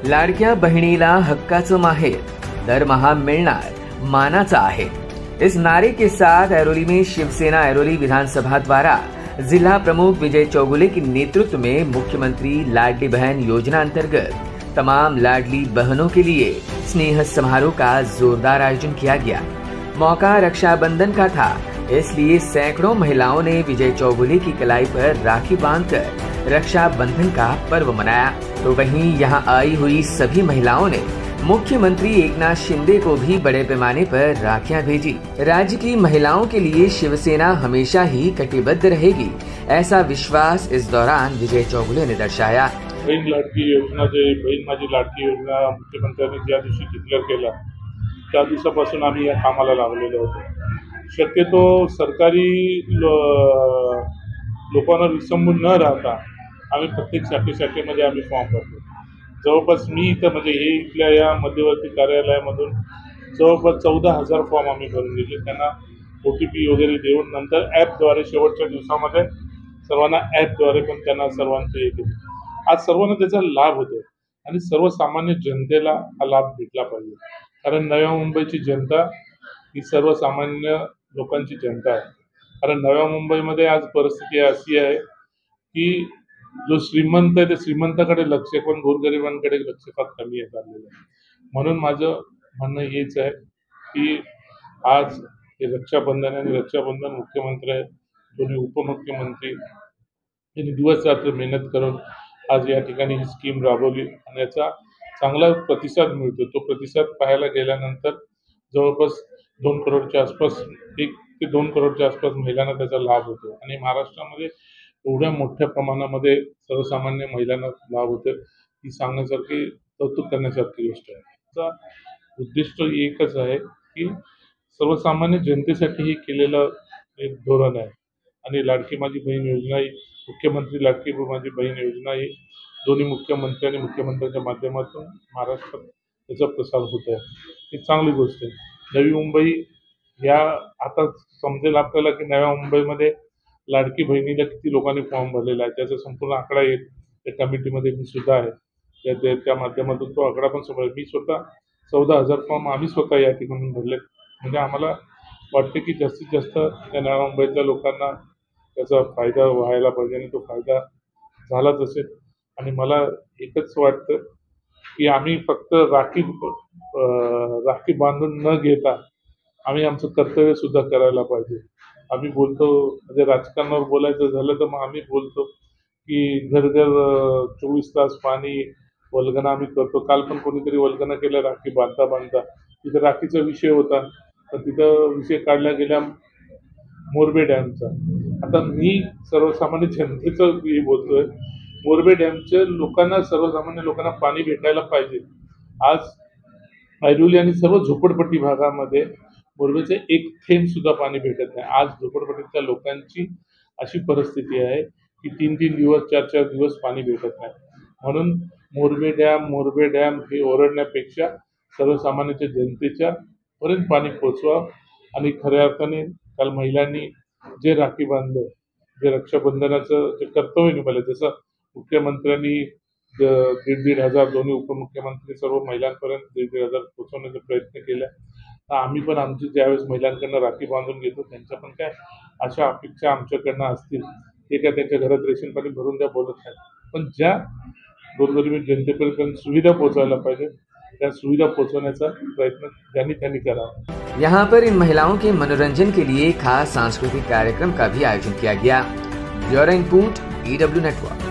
लाडक्या बहिणीला हक्काचं माहेर, दरमहा मिलनार मानाचा आहे। इस नारे के साथ ऐरोली में शिवसेना ऐरोली विधानसभा द्वारा जिला प्रमुख विजय चौगुले के नेतृत्व में मुख्यमंत्री लाडली बहन योजना अंतर्गत तमाम लाडली बहनों के लिए स्नेह समारोह का जोरदार आयोजन किया गया। मौका रक्षाबंधन का था, इसलिए सैकड़ों महिलाओं ने विजय चौगुले की कलाई पर राखी बांधकर रक्षाबंधन का पर्व मनाया। तो वहीं यहां आई हुई सभी महिलाओं ने मुख्यमंत्री एकनाथ शिंदे को भी बड़े पैमाने पर राखियां भेजी। राज्य की महिलाओं के लिए शिवसेना हमेशा ही कटिबद्ध रहेगी, ऐसा विश्वास इस दौरान विजय चौगुले ने दर्शाया। बहीण लाडकी योजना, जे बहीण माझी लाडकी योजना मुख्यमंत्र्यांनी ज्या दिवशी डिक्लेअर केला त्या दिवसापासून आम्ही या कामाला लागलेलो होतो। शक्यतो सरकारी लोकांना विसंबून न राहता आम्ही प्रत्येक शाखेमध्ये आम्ही फॉर्म भरतो। जवळपास मी इथं म्हणजे हे इथल्या या मध्यवर्ती कार्यालयामधून जवळपास 14,000 फॉर्म आम्ही भरून दिले। त्यांना OTP वगैरे देऊन नंतर ॲपद्वारे शेवटच्या दिवसामध्ये सर्वांना ॲपद्वारे पण त्यांना सर्वांचं हे केलं। आज सर्वांना त्याचा लाभ होतो आणि सर्वसामान्य जनतेला हा लाभ भेटला पाहिजे, कारण नव्या मुंबईची जनता ही सर्वसामान्य लोकांची जनता आहे। कारण नव्या मुंबईमध्ये आज परिस्थिती अशी आहे की जो श्रीमंत आहे ते श्रीमंताकडे लक्ष, पण गोरगरिबांकडे लक्ष फार कमी आहे चाललेलं आहे। म्हणून माझं म्हणणं हेच आहे की आज हे रक्षाबंधन आणि रक्षाबंधन मुख्यमंत्री, दोन्ही उपमुख्यमंत्री यांनी दिवस रात्र मेहनत करून आज या ठिकाणी ही स्कीम राबवली आणि याचा चांगला प्रतिसाद मिळतो। तो प्रतिसाद पाहायला गेल्यानंतर जवळपास 2 करोडच्या आसपास, 1 ते 2 करोडच्या आसपास महिलांना त्याचा लाभ होतो आणि महाराष्ट्रामध्ये एवढ्या मोठ्या प्रमाणामध्ये सर्वसामान्य महिलांना लाभ होतो ही सांगण्यासारखी, कौतुक करण्यासारखी गोष्ट आहे। त्याचा उद्दिष्ट एकच आहे की सर्वसामान्य जनतेसाठी हे केलेलं एक धोरण आहे आणि लाडकी माझी बहीण योजना ही मुख्यमंत्री लाडकी माझी बहीण योजना ही दोन्ही मुख्यमंत्री आणि मुख्यमंत्र्यांच्या माध्यमातून महाराष्ट्रात त्याचा प्रसार होत आहे। ही चांगली गोष्ट आहे। नवी मुंबई या आता समजेल आपल्याला की नव्या मुंबईमध्ये लाडकी बहिणीला किती लोकांनी फॉर्म भरलेला आहे, त्याचा संपूर्ण आकडा येईल। त्या कमिटीमध्ये मी सुद्धा आहे, त्या माध्यमातून तो आकडा पण समोर। मी स्वतः 14,000 फॉर्म आम्ही स्वतः या ठिकाणी भरले। म्हणजे आम्हाला वाटते की जास्तीत जास्त त्या नव्या मुंबईतल्या लोकांना त्याचा फायदा व्हायला पाहिजे आणि तो फायदा झालाच असेल। आणि मला एकच वाटतं की आम्ही फक्त राखी बांधून न घेता आम्ही आमचं कर्तव्य सुद्धा करायला पाहिजे। आम्ही बोलतो, म्हणजे राजकारणावर बोलायचं झालं तर मग आम्ही बोलतो की घर घर 24 तास पाणी, वल्गना आम्ही करतो। काल पण कोणीतरी वल्गना केलं राखी बांधता बांधता, तिथं राखीचा विषय होता तर तिथं विषय काढला गेला मोरबे डॅमचा। आता मी सर्वसामान्य जनतेचं हे बोलतोय, मोरबे डॅमच्या लोकांना, सर्वसामान्य लोकांना पाणी भेटायला पाहिजे। आज ऐरोली आणि सर्व झोपडपट्टी भागामध्ये मोरबेचे एक थेंब सुद्धा पाणी भेटत नाही। आज झोपडपट्टीच्या लोकांची अशी परिस्थिती आहे की 3-3 दिवस, 4-4 दिवस पाणी भेटत नाही। म्हणून मोरबे डॅम हे ओरडण्यापेक्षा सर्वसामान्य जनतेच्या पर्यंत पाणी पोचवा। आणि खऱ्या अर्थाने काल महिलांनी जे राखी बांधलं, जे रक्षाबंधनाचं जे कर्तव्य निभावलं, जसं मुख्यमंत्र्यांनी 1,500 दोन्ही उपमुख्यमंत्री सर्व महिलांपर्यंत 1,500 पोहोचवण्याचा प्रयत्न केला, तर आम्ही पण आमची ज्यावेळेस महिलांकडनं राखी बांधून घेतो त्यांच्या पण काय अशा अपेक्षा आमच्याकडनं असतील, ते काय त्यांच्या घरात रेशन पाणी भरून द्या बोलत नाही, पण ज्या गोरगरीब जनतेपर्यंत सुविधा पोहोचायला पाहिजे त्या सुविधा पहुंचाने प्रयत्न त्यांनी करावा। यहाँ पर इन महिलाओं के मनोरंजन के लिए खास सांस्कृतिक कार्यक्रम का भी आयोजन किया गया। Bureau report EW network.